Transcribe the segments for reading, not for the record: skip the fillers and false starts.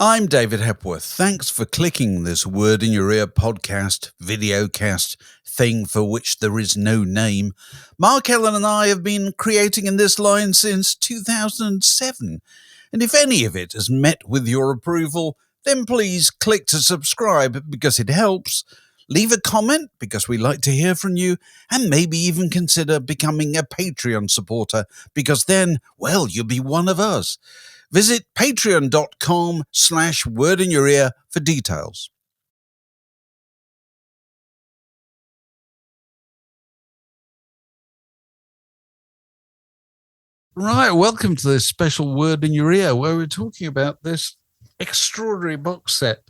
I'm David Hepworth. Thanks for clicking this Word in Your Ear podcast, videocast thing for which there is no name. Mark Ellen and I have been creating in this line since 2007. And if any of it has met with your approval, then please click to subscribe because it helps. Leave a comment because we like to hear from you, and maybe even consider becoming a Patreon supporter because then, well, you'll be one of us. Visit patreon.com/wordinyourear for details. Right, welcome to this special Word in Your Ear, where we're talking about this extraordinary box set,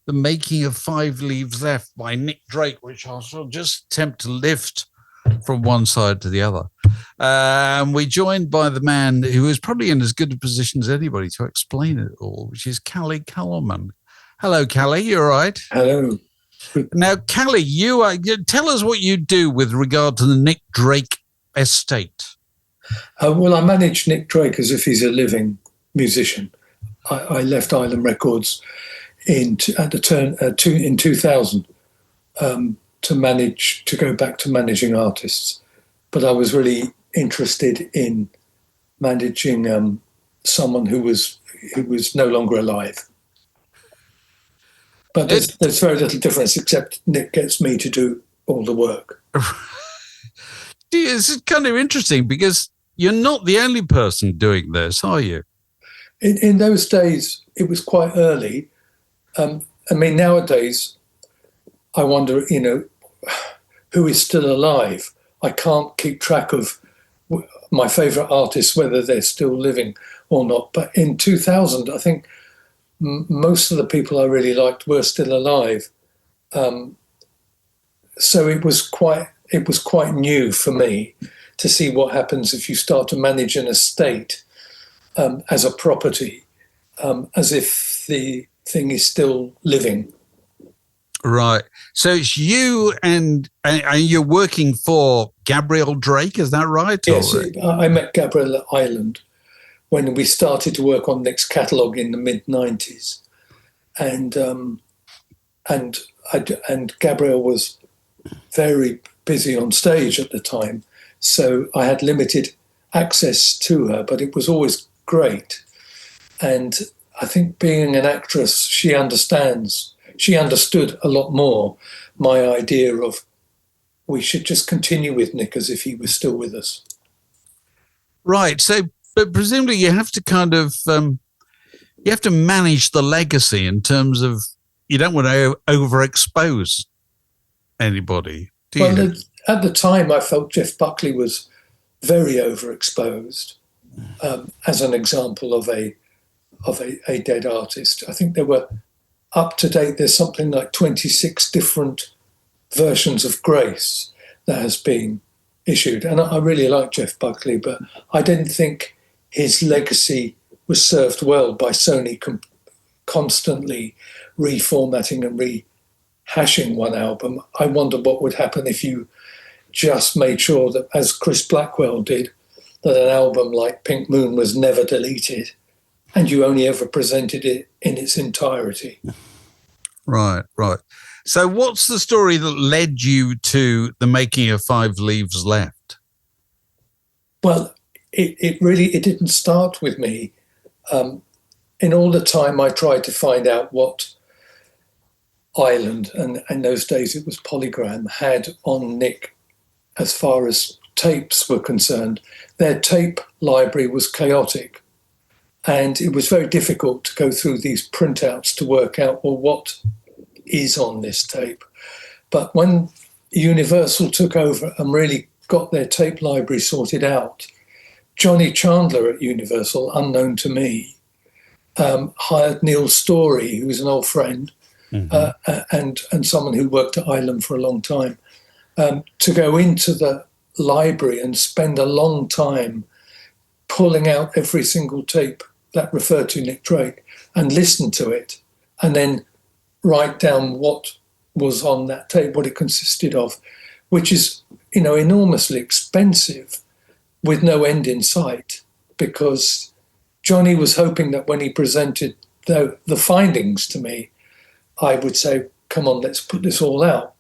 The Making of 5 Leaves Left by Nick Drake, which I shall just attempt to lift from one side to the other. We're joined by the man who is probably in as good a position as anybody to explain it all, which is Callie Colomon. Hello, Callie. You all right? Hello. Now, Callie, tell us what you do with regard to the Nick Drake estate. Well, I manage Nick Drake as if he's a living musician. I left Island Records in 2000 to go back to managing artists, but I was really interested in managing someone who was no longer alive. But there's very little difference, except Nick gets me to do all the work. It's kind of interesting because you're not the only person doing this, are you? In those days, it was quite early. Nowadays, I wonder, who is still alive? I can't keep track of my favourite artists, whether they're still living or not. But in 2000, I think most of the people I really liked were still alive. So it was quite new for me to see what happens if you start to manage an estate as a property, as if the thing is still living. Right. So it's you and you're working for Gabriel Drake, is that right? Yes, I met Gabriel at Island when we started to work on Nick's catalogue in the mid-90s. And Gabriel was very busy on stage at the time, so I had limited access to her, but it was always great. And I think being an actress, she understood a lot more my idea of we should just continue with Nick as if he was still with us. Right. So, but presumably you have to kind of, you have to manage the legacy in terms of you don't want to overexpose anybody, do you? Well, at the time, I felt Jeff Buckley was very overexposed as an example of a dead artist. I think there were up to date, there's something like 26 different versions of Grace that has been issued. And I really like Jeff Buckley, but I didn't think his legacy was served well by Sony constantly reformatting and rehashing one album. I wonder what would happen if you just made sure that, as Chris Blackwell did, that an album like Pink Moon was never deleted and you only ever presented it in its entirety. Right. So what's the story that led you to the making of 5 Leaves Left? Well, it didn't start with me. In all the time I tried to find out what Island, and in those days it was Polygram, had on Nick as far as tapes were concerned, their tape library was chaotic. And it was very difficult to go through these printouts to work out, well, what is on this tape? But when Universal took over and really got their tape library sorted out, Johnny Chandler at Universal, unknown to me, hired Neil Storey, who's an old friend, and someone who worked at Island for a long time, to go into the library and spend a long time pulling out every single tape that referred to Nick Drake and listen to it and then write down what was on that tape, what it consisted of, which is, enormously expensive with no end in sight, because Johnny was hoping that when he presented the findings to me, I would say, come on, let's put this all out.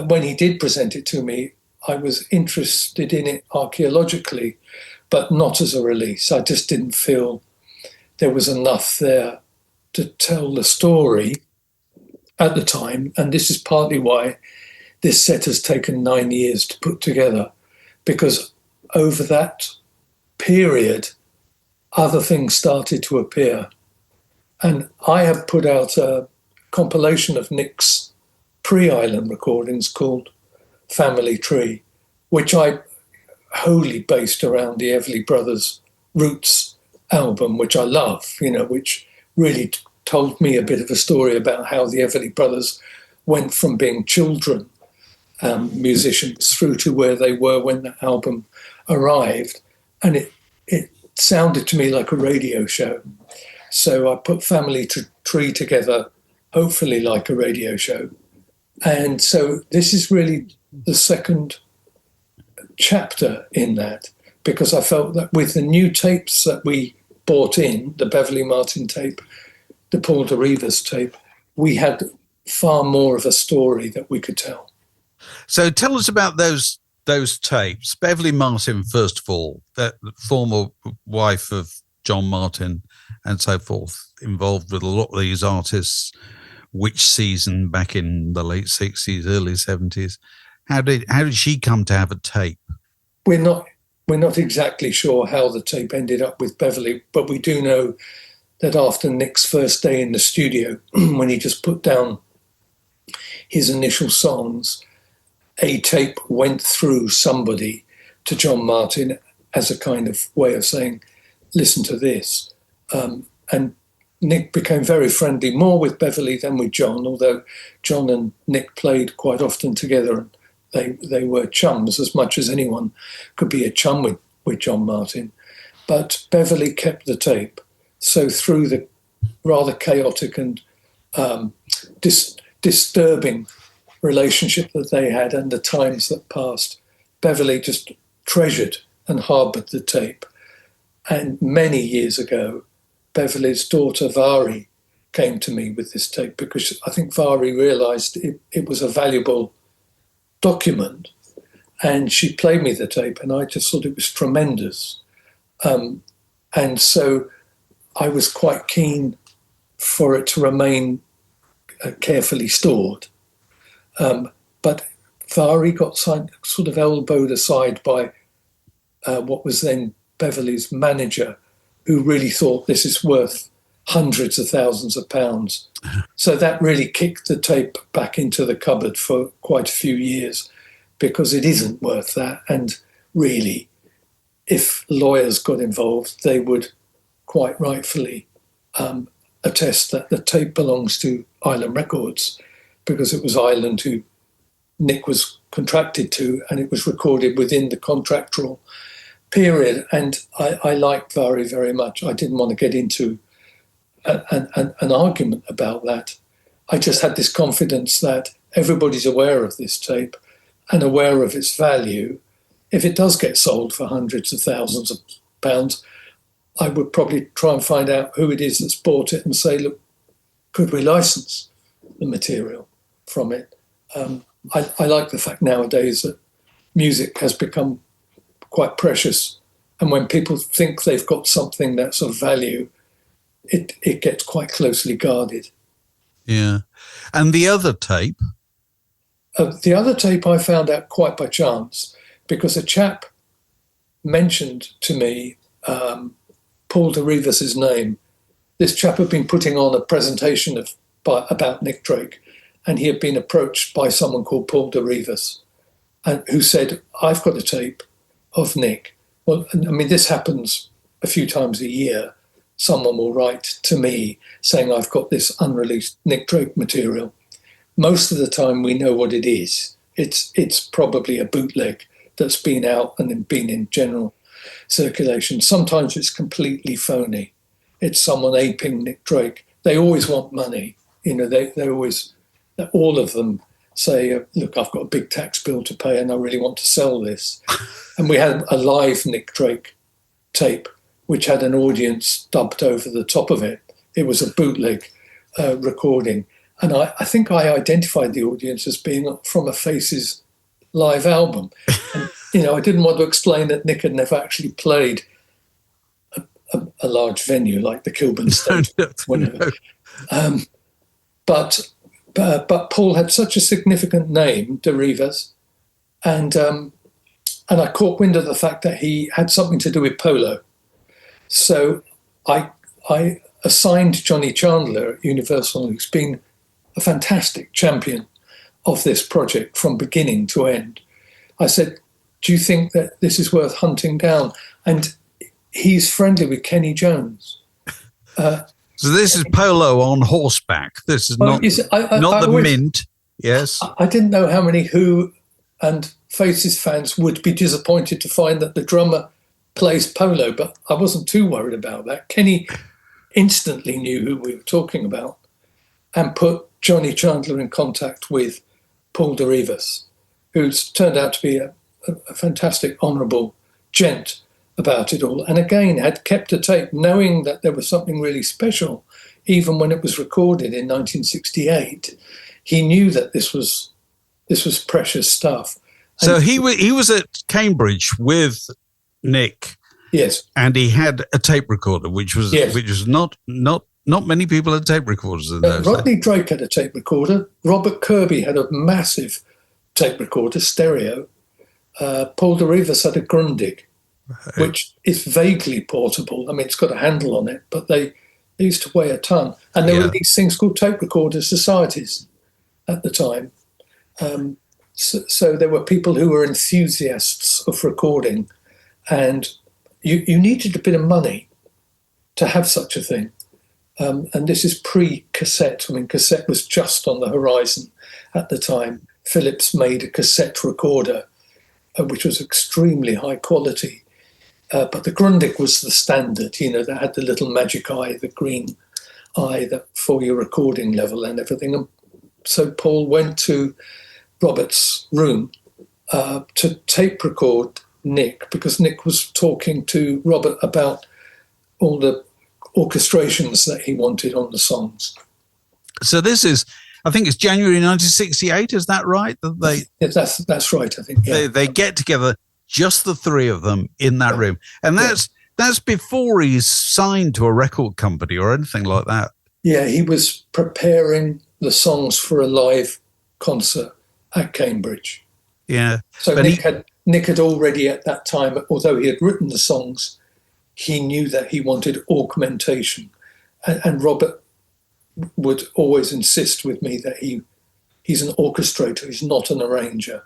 When he did present it to me, I was interested in it archaeologically, but not as a release. I just didn't feel there was enough there to tell the story at the time. And this is partly why this set has taken 9 years to put together, because over that period, other things started to appear. And I have put out a compilation of Nick's pre-Island recordings called Family Tree, which I wholly based around the Everly Brothers' Roots album, which I love, which really told me a bit of a story about how the Everly Brothers went from being children musicians through to where they were when the album arrived. And it sounded to me like a radio show. So I put Family Tree together, hopefully like a radio show. And so this is really the second chapter in that, because I felt that with the new tapes that we bought in, the Beverly Martin tape, the Paul de Rivas tape, we had far more of a story that we could tell. So tell us about those tapes. Beverly Martin, first of all, that former wife of John Martin and so forth, involved with a lot of these artists, which season back in the late 60s, early 70s. How did she come to have a tape? We're not exactly sure how the tape ended up with Beverly, but we do know that after Nick's first day in the studio, when he just put down his initial songs, a tape went through somebody to John Martin as a kind of way of saying, listen to this. And Nick became very friendly, more with Beverly than with John, although John and Nick played quite often together. They were chums as much as anyone could be a chum with John Martin. But Beverly kept the tape. So through the rather chaotic and disturbing relationship that they had and the times that passed, Beverly just treasured and harboured the tape. And many years ago, Beverly's daughter Vari came to me with this tape because I think Vari realised it was a valuable document, and she played me the tape and I just thought it was tremendous. And so I was quite keen for it to remain carefully stored. But Vari got sort of elbowed aside by what was then Beverly's manager, who really thought this is worth hundreds of thousands of pounds. So that really kicked the tape back into the cupboard for quite a few years, because it isn't worth that. And really, if lawyers got involved, they would quite rightfully attest that the tape belongs to Island Records, because it was Island who Nick was contracted to, and it was recorded within the contractual period. And I liked Vari very much. I didn't want to get into an argument about that. I just had this confidence that everybody's aware of this tape and aware of its value. If it does get sold for hundreds of thousands of pounds, I would probably try and find out who it is that's bought it and say, look, could we license the material from it? I like the fact nowadays that music has become quite precious. And when people think they've got something that's of value, it gets quite closely guarded. Yeah. And the other tape? The other tape I found out quite by chance, because a chap mentioned to me Paul de Rivas' name. This chap had been putting on a presentation about Nick Drake, and he had been approached by someone called Paul de Rivas, and who said, I've got a tape of Nick. Well, I mean, this happens a few times a year. Someone will write to me saying, I've got this unreleased Nick Drake material. Most of the time we know what it is. It's probably a bootleg that's been out and been in general circulation. Sometimes it's completely phony. It's someone aping Nick Drake. They always want money. They always, all of them say, look, I've got a big tax bill to pay and I really want to sell this. And we had a live Nick Drake tape, which had an audience dubbed over the top of it. it was a bootleg recording. And I think I identified the audience as being from a Faces live album. And, I didn't want to explain that Nick had never actually played a large venue like the Kilburn State, whatever. No. But Paul had such a significant name, De Rivas, and I caught wind of the fact that he had something to do with polo. So I assigned Johnny Chandler at Universal, who's been a fantastic champion of this project from beginning to end. I said, do you think that this is worth hunting down? And he's friendly with Kenny Jones. So this is polo on horseback. This is not the Mint. Yes. I didn't know how many Who and Faces fans would be disappointed to find that the drummer plays polo, but I wasn't too worried about that. Kenny instantly knew who we were talking about and put Johnny Chandler in contact with Paul De Rivas, who's turned out to be a fantastic, honourable gent about it all. And again, had kept a tape knowing that there was something really special. Even when it was recorded in 1968, he knew that this was precious stuff. So he was at Cambridge with Nick. Yes. And he had a tape recorder, which was not many people had tape recorders in those days. Rodney Drake had a tape recorder. Robert Kirby had a massive tape recorder, stereo. Paul De Rivas had a Grundig, which is vaguely portable. I mean, it's got a handle on it, but they used to weigh a ton. And there were these things called tape recorder societies at the time. So there were people who were enthusiasts of recording, and you needed a bit of money to have such a thing. And this is pre-cassette. I mean, cassette was just on the horizon at the time. Philips made a cassette recorder, which was extremely high quality. But the Grundig was the standard, that had the little magic eye, the green eye that for your recording level and everything. And so Paul went to Robert's room to tape record Nick, because Nick was talking to Robert about all the orchestrations that he wanted on the songs. So this is, I think it's January 1968, is that right? That's right, I think. Yeah. They get together, just the three of them in that room. And that's before he's signed to a record company or anything like that. Yeah, he was preparing the songs for a live concert at Cambridge. Yeah. So Nick had already at that time, although he had written the songs, he knew that he wanted augmentation. And Robert would always insist with me that he's an orchestrator, he's not an arranger.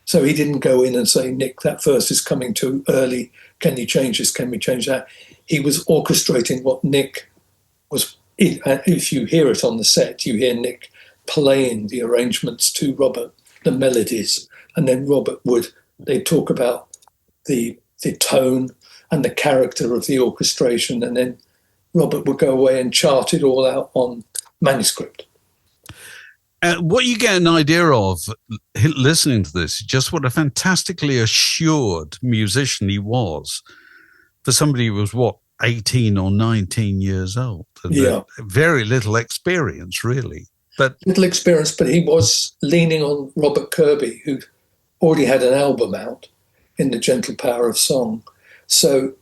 So he didn't go in and say, Nick, that verse is coming too early. Can you change this? Can we change that? He was orchestrating what Nick was. If you hear it on the set, you hear Nick playing the arrangements to Robert, the melodies. And then they'd talk about the tone and the character of the orchestration. And then Robert would go away and chart it all out on manuscript. What you get an idea of listening to this, just what a fantastically assured musician he was for somebody who was, 18 or 19 years old. And very little experience, really. But little experience, but he was leaning on Robert Kirby, who already had an album out in The Gentle Power of Song. So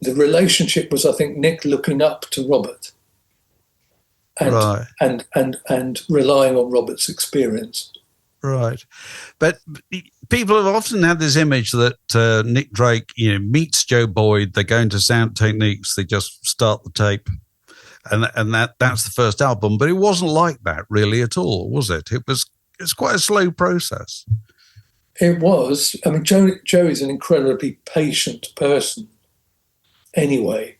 the relationship was, I think, Nick looking up to Robert and relying on Robert's experience. Right. But people have often had this image that Nick Drake, meets Joe Boyd, they go into Sound Techniques, they just start the tape, and that's the first album. But it wasn't like that really at all, was it? It's quite a slow process. It was. I mean, Joe is an incredibly patient person anyway.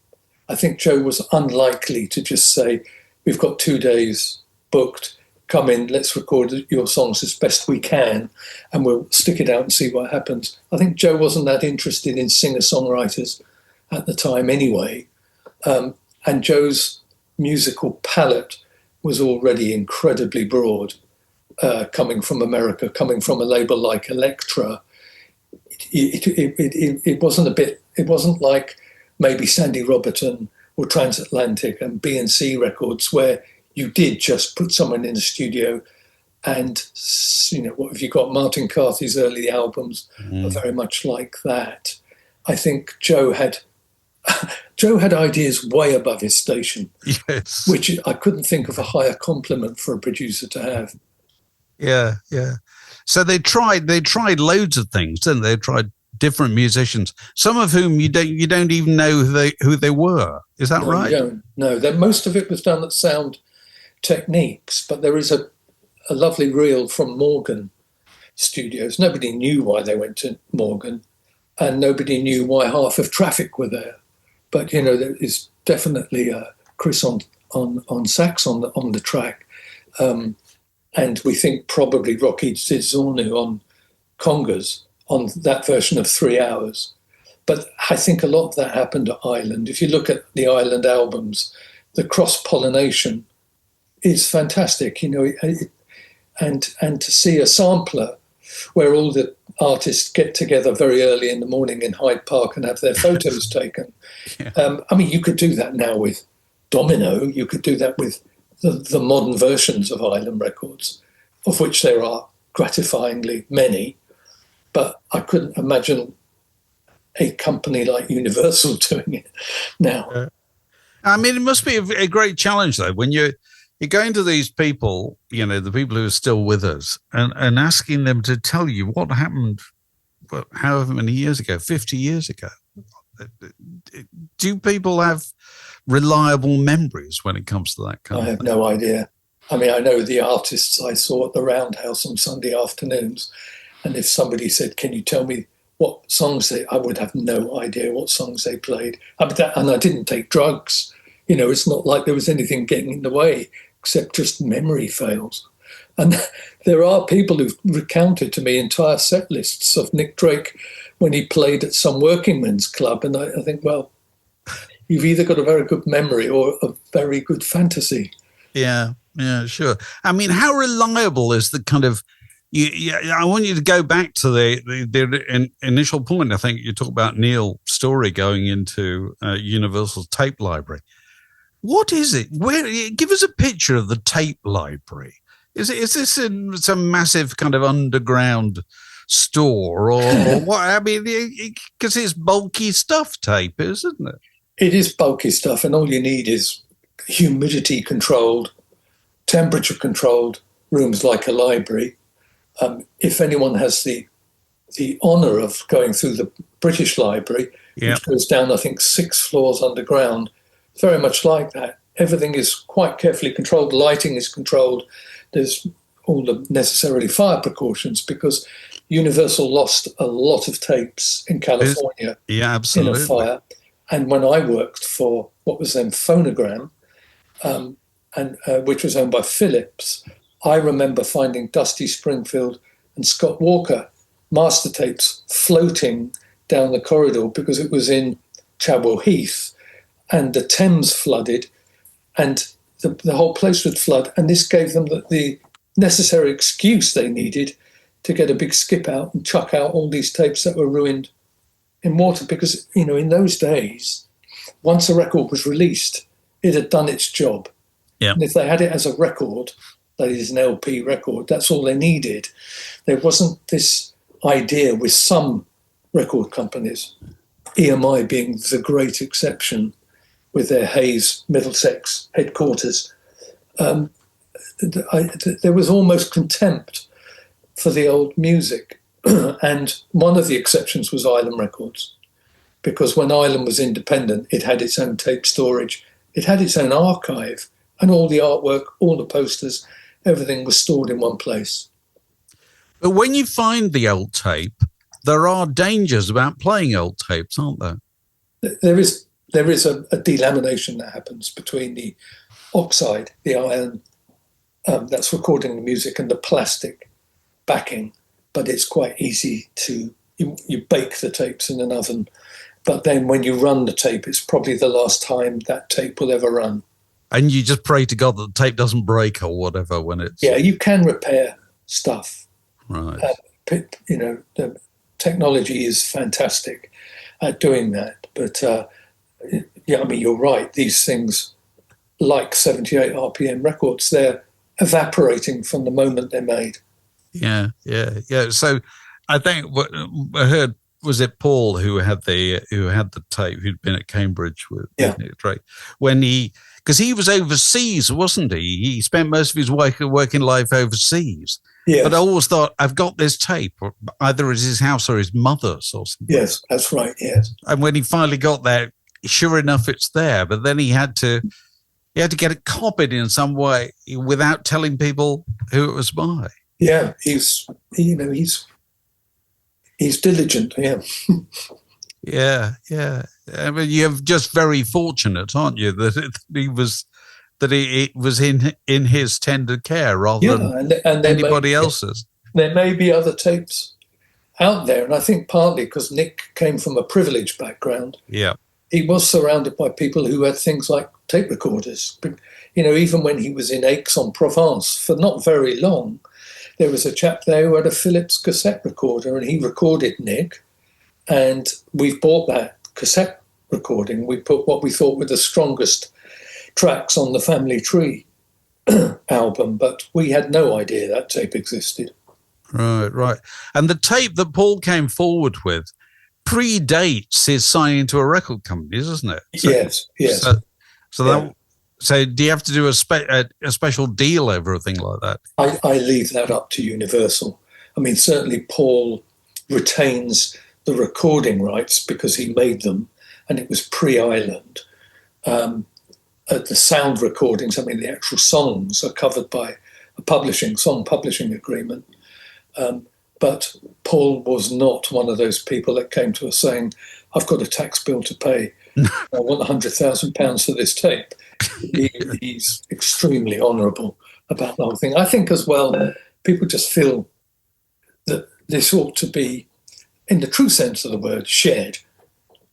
I think Joe was unlikely to just say, we've got 2 days booked, come in, let's record your songs as best we can, and we'll stick it out and see what happens. I think Joe wasn't that interested in singer-songwriters at the time anyway. And Joe's musical palette was already incredibly broad, coming from America, coming from a label like Elektra. It wasn't like maybe Sandy Roberton or Transatlantic and B&C Records, where you did just put someone in the studio and, what have you got? Martin Carthy's early albums are very much like that. I think Joe had ideas way above his station, Yes. which I couldn't think of a higher compliment for a producer to have. Yeah, yeah. So they tried loads of things, didn't they? They tried different musicians, some of whom you don't even know who they were. Is that right? You don't. No, most of it was done at Sound Techniques, but there is a lovely reel from Morgan Studios. Nobody knew why they went to Morgan, and nobody knew why half of Traffic were there. But there is definitely Chris on sax on the track, and we think probably Rocky Zizornu on congas on that version of 3 Hours. But I think a lot of that happened at Island. If you look at the Island albums, the cross-pollination is fantastic, and to see a sampler where all the artists get together very early in the morning in Hyde Park and have their photos taken. Yeah. You could do that now with Domino. You could do that with the modern versions of Island Records, of which there are gratifyingly many. But I couldn't imagine a company like Universal doing it now. It must be a great challenge, though, when you're going to these people, the people who are still with us, and asking them to tell you what happened, however many years ago, 50 years ago. Do people have reliable memories when it comes to that kind of thing? I have no idea. I know the artists I saw at the Roundhouse on Sunday afternoons, and if somebody said, "Can you tell me what songs I would have no idea what songs they played." And I didn't take drugs. It's not like there was anything getting in the way except just memory fails. And there are people who've recounted to me entire set lists of Nick Drake when he played at some working men's club. And I think, well, you've either got a very good memory or a very good fantasy. Yeah, sure. How reliable is the kind of... I want you to go back to the initial point. I think you talk about Neil Story going into Universal's tape library. What is it? Give us a picture of the tape library. Is this in some massive kind of underground store or what? Because it's bulky stuff, tape, isn't it? It is bulky stuff, and all you need is humidity controlled, temperature controlled rooms like a library. If anyone has the honour of going through the British Library, which goes down, I think, 6 floors underground, very much like that. Everything is quite carefully controlled. Lighting is controlled. There's all the necessary fire precautions because Universal lost a lot of tapes in California in a fire. And when I worked for what was then Phonogram, which was owned by Philips, I remember finding Dusty Springfield and Scott Walker master tapes floating down the corridor because it was in Chadwell Heath and the Thames flooded and the whole place would flood. And this gave them the necessary excuse they needed to get a big skip out and chuck out all these tapes that were ruined in water because, in those days, once a record was released, it had done its job. Yeah. And if they had it as a record, that is an LP record, that's all they needed. There wasn't this idea with some record companies, EMI being the great exception with their Hayes, Middlesex headquarters. There was almost contempt for the old music. And one of the exceptions was Island Records, because when Island was independent, it had its own tape storage, it had its own archive, and all the artwork, all the posters, everything was stored in one place. But when you find the old tape, there are dangers about playing old tapes, aren't there? There is a delamination that happens between the oxide, the iron that's recording the music, and the plastic backing. But it's quite easy to, you bake the tapes in an oven. But then when you run the tape, it's probably the last time that tape will ever run. And you just pray to God that the tape doesn't break or whatever when it's... Yeah, you can repair stuff. Right. The technology is fantastic at doing that. But Yeah, I mean, you're right. These things, like 78 RPM records, they're evaporating from the moment they're made. Yeah, yeah, yeah. So I think what I heard, was it Paul who had the tape, who'd been at Cambridge Yeah. with Nick Drake, when because he was overseas, wasn't he? He spent most of his working life overseas. Yes. But I always thought, I've got this tape, either at his house or his mother's or something. Yes, that's right. Yes. And when he finally got there, sure enough, it's there. But then he had to get it copied in some way without telling people who it was by. Yeah, he's diligent. Yeah. Yeah, yeah. I mean, you're just very fortunate, aren't you, that it was in his tender care rather than anybody else's. There may be other tapes out there, and I think partly because Nick came from a privileged background. Yeah, he was surrounded by people who had things like tape recorders. Even when he was in Aix-en-Provence for not very long, there was a chap there who had a Philips cassette recorder, and he recorded Nick. And we've bought that cassette recording. We put what we thought were the strongest tracks on the Family Tree album, but we had no idea that tape existed. Right. And the tape that Paul came forward with predates his signing to a record company, doesn't it? Yes. So do you have to do a special deal over a thing like that? I leave that up to Universal. I mean, certainly Paul retains the recording rights because he made them, and it was pre-Island. The sound recordings, I mean, the actual songs are covered by a song publishing agreement. But Paul was not one of those people that came to us saying, I've got a tax bill to pay. I want £100,000 for this tape. He's extremely honourable about the whole thing. I think as well, people just feel that this ought to be, in the true sense of the word, shared.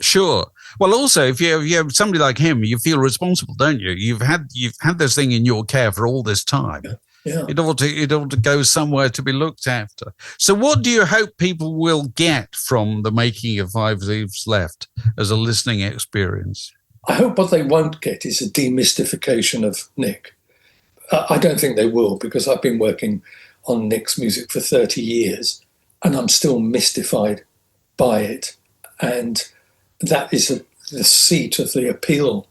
Sure. Well, also, if you have somebody like him, you feel responsible, don't you? You've had this thing in your care for all this time. Yeah. It ought to go somewhere to be looked after. So what do you hope people will get from the making of Five Leaves Left as a listening experience? I hope what they won't get is a demystification of Nick. I don't think they will, because I've been working on Nick's music for 30 years and I'm still mystified by it. And that is the seat of the appeal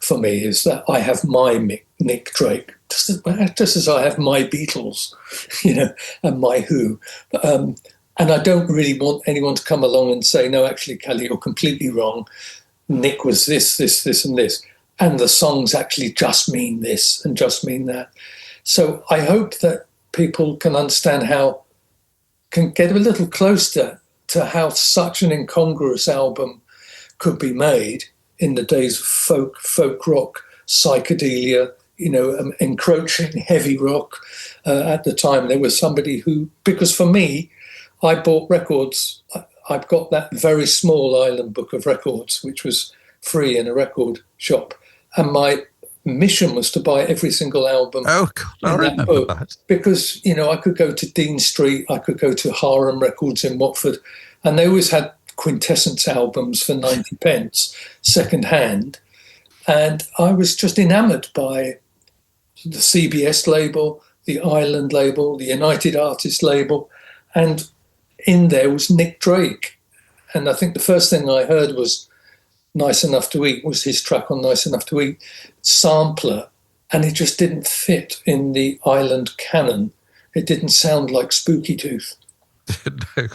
for me, is that I have my Nick Drake, just as I have my Beatles, and my Who. And I don't really want anyone to come along and say, no, actually, Kelly, you're completely wrong. Nick was this, and this. And the songs actually just mean this and just mean that. So I hope that people can understand can get a little closer to how such an incongruous album could be made in the days of folk rock, psychedelia, encroaching heavy rock. At the time, there was somebody who, because for me, I bought records. I've got that very small Island book of records, which was free in a record shop. And my mission was to buy every single album. Oh, God, I remember that. Because, I could go to Dean Street, I could go to Harlem Records in Watford, and they always had Quintessence albums for 90 pence, second hand. And I was just enamoured by the CBS label, the Island label, the United Artists label, and in there was Nick Drake. And I think the first thing I heard was Nice Enough to Eat, was his track on Nice Enough to Eat, sampler, and it just didn't fit in the Island canon. It didn't sound like Spooky Tooth. No.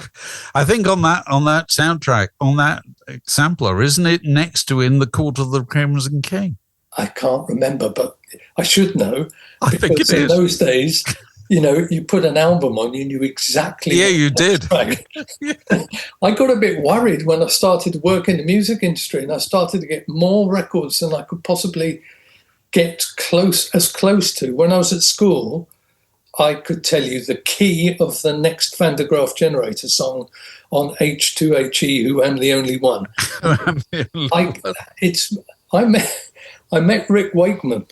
I think on that soundtrack, on that sampler, isn't it next to In the Court of the Crimson King? I can't remember, but I should know. I think it is. In those days, you put an album on, you knew exactly. Yeah, you did. I got a bit worried when I started to work in the music industry, and I started to get more records than I could possibly get close to. When I was at school, I could tell you the key of the next Van der Graaf Generator song on H2HE, Who Am the Only One. I met Rick Wakeman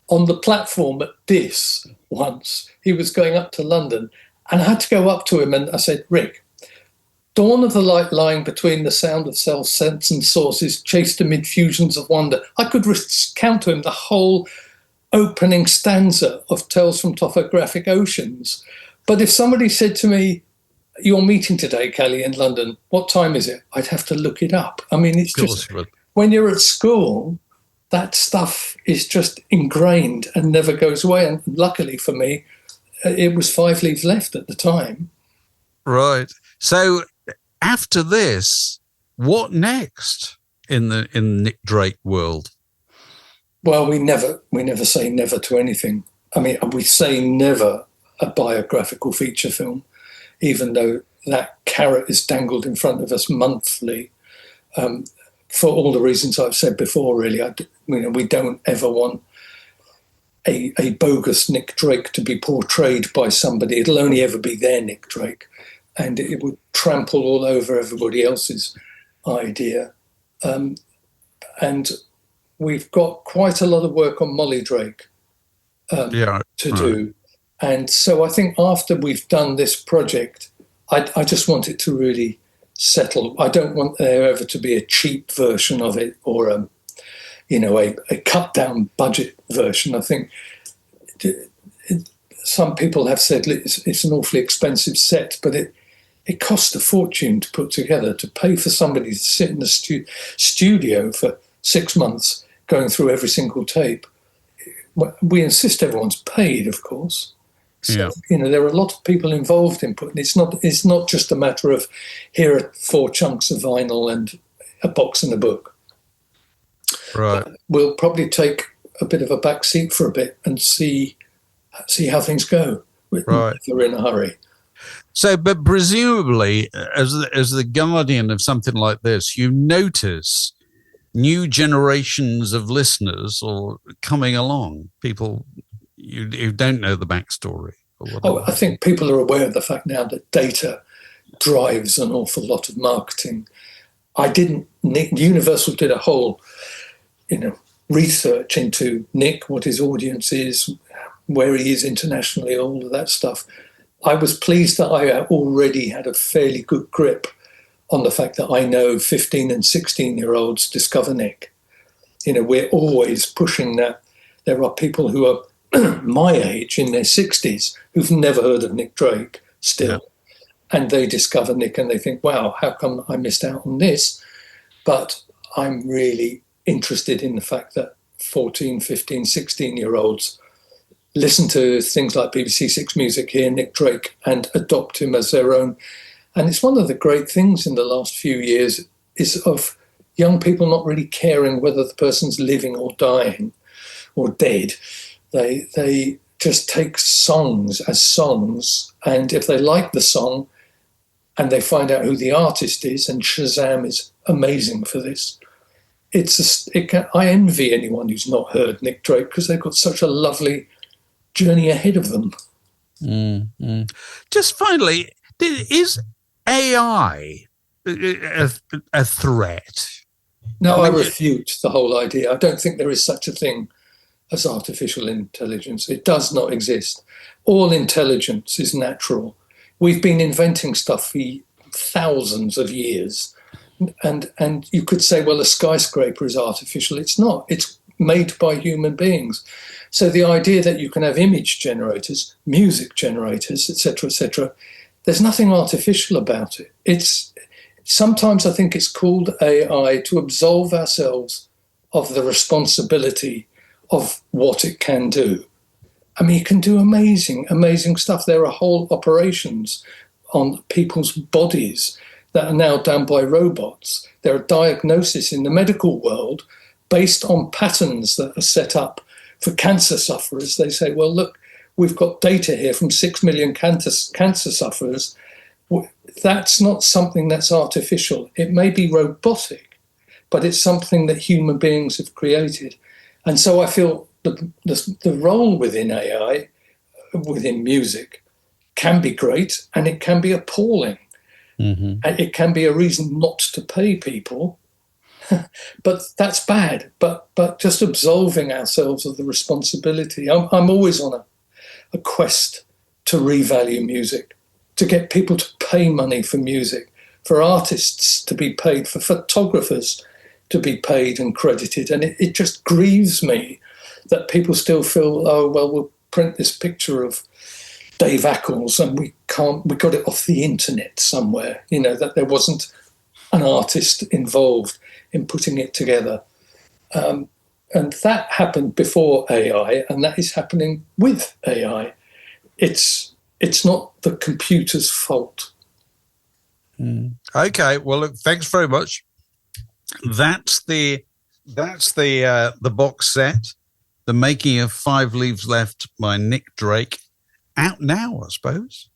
on the platform at BIS once. He was going up to London, and I had to go up to him and I said, Rick, Dawn of the light lying between the sound of self, sense and sources, chased amid fusions of wonder. I could recount to him the whole opening stanza of Tales from Topographic Oceans. But if somebody said to me, "You're meeting today, Callie, in London, what time is it?" I'd have to look it up. I mean, it's just, when you're at school, that stuff is just ingrained and never goes away. And luckily for me, it was 5 leaves left at the time. Right. So after this, what next in the Nick Drake world? Well, we never say never to anything. I mean, we say never a biographical feature film, even though that carrot is dangled in front of us monthly, for all the reasons I've said before. Really, we don't ever want a bogus Nick Drake to be portrayed by somebody. It'll only ever be their Nick Drake, and it would trample all over everybody else's idea. And we've got quite a lot of work on Molly Drake to do. And so I think after we've done this project, I just want it to really settle. I don't want there ever to be a cheap version of it, or a cut down budget version. I think some people have said it's an awfully expensive set, but it costs a fortune to put together, to pay for somebody to sit in the studio for 6 months going through every single tape. We insist everyone's paid, of course. So, there are a lot of people involved in putting. It's not just a matter of, here are 4 chunks of vinyl and a box and a book. Right. But we'll probably take a bit of a back seat for a bit and see how things go. Right. If we're in a hurry. So, but presumably, as the guardian of something like this, you notice new generations of listeners or coming along, people you don't know the backstory. I think people are aware of the fact now that data drives an awful lot of marketing. Universal did a whole, research into Nick, what his audience is, where he is internationally, all of that stuff. I was pleased that I already had a fairly good grip on the fact that I know 15 and 16-year-olds discover Nick. We're always pushing that. There are people who are my age, in their 60s, who've never heard of Nick Drake still. Yeah. And they discover Nick and they think, wow, how come I missed out on this? But I'm really interested in the fact that 14, 15, 16-year-olds listen to things like BBC Six Music, hear Nick Drake and adopt him as their own. And it's one of the great things in the last few years is of young people not really caring whether the person's living or dying or dead. They just take songs as songs, and if they like the song and they find out who the artist is, and Shazam is amazing for this. I envy anyone who's not heard Nick Drake, because they've got such a lovely journey ahead of them. Mm-hmm. Just finally, is AI a threat? No, I refute the whole idea. I don't think there is such a thing as artificial intelligence. It does not exist. All intelligence is natural. We've been inventing stuff for thousands of years. And you could say, well, a skyscraper is artificial. It's not. It's made by human beings. So the idea that you can have image generators, music generators, etc., there's nothing artificial about it. Sometimes I think it's called AI to absolve ourselves of the responsibility of what it can do. I mean, it can do amazing, amazing stuff. There are whole operations on people's bodies that are now done by robots. There are diagnoses in the medical world based on patterns that are set up for cancer sufferers. They say, well, look, we've got data here from 6 million cancer sufferers. That's not something that's artificial. It may be robotic, but it's something that human beings have created. And so I feel the role within AI, within music, can be great and it can be appalling. Mm-hmm. And it can be a reason not to pay people. But that's bad. But just absolving ourselves of the responsibility. I'm always on a quest to revalue music, to get people to pay money for music. for artists to be paid, for photographers to be paid and credited. And it just grieves me that people still feel, oh, well, we'll print this picture of Dave Ackles and we got it off the internet somewhere, that there wasn't an artist involved in putting it together. And that happened before AI, and that is happening with AI. It's not the computer's fault. Okay, well, look, thanks very much. That's the box set, The Making of 5 Leaves Left by Nick Drake, out now, I suppose.